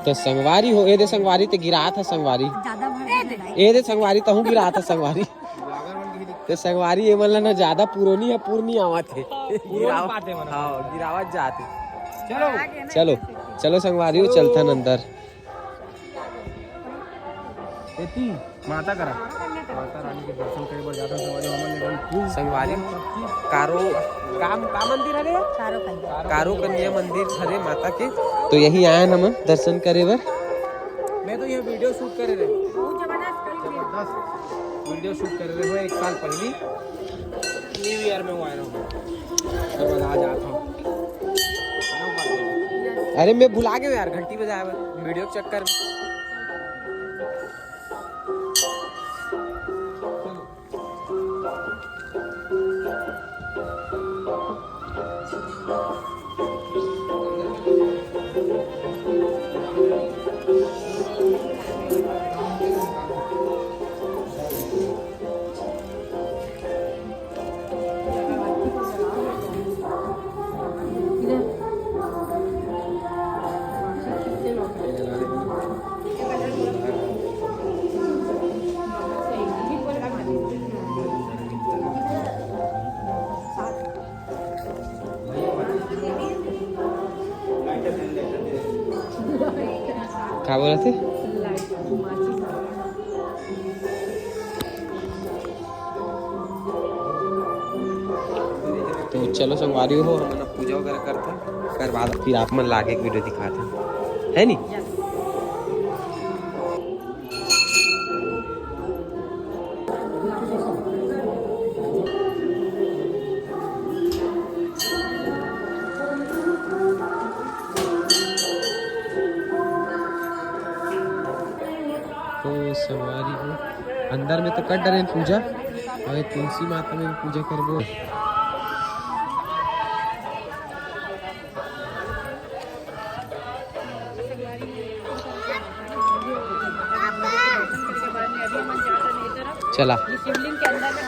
तो संगवारी हो, ये दे संगवारी ते गिरा था संगवारी, ये दे संगवारी तहु गिरा था संगवारी। तो संगवारी ये मतलब ना ज्यादा पुरानी है, पूर्णी आवा थे गिरावत जाते। चलो चलो संगवारी हो, चलता अंदर। माता करा माता रानी के दर्शन करे बर जाता संगवारी कारो काम का मंदिर है रे? कारो कन्या मंदिर हरे माता के। तो यही आया हम दर्शन करे बर। मैं तो ये वीडियो शूट करे रहे, वीडियो शूट कर रहे हो 1 साल पहले न्यू ईयर में आया हूँ, तो आज आता हूँ। अरे मैं भुला गया यार, घंटी बजाया वीडियो के चक्कर में। क्या बोल रहे थे? तो चलो संगवारी हो, हम ना पूजा वगैरह करते हैं, फिर बाद फिर आप मन लाके एक वीडियो दिखाते हैं, है नी? तो सवारी हो अंदर में तो कर डरे पूजा, और तुलसी माता में पूजा करबो। चला शिवलिंग के अंदर में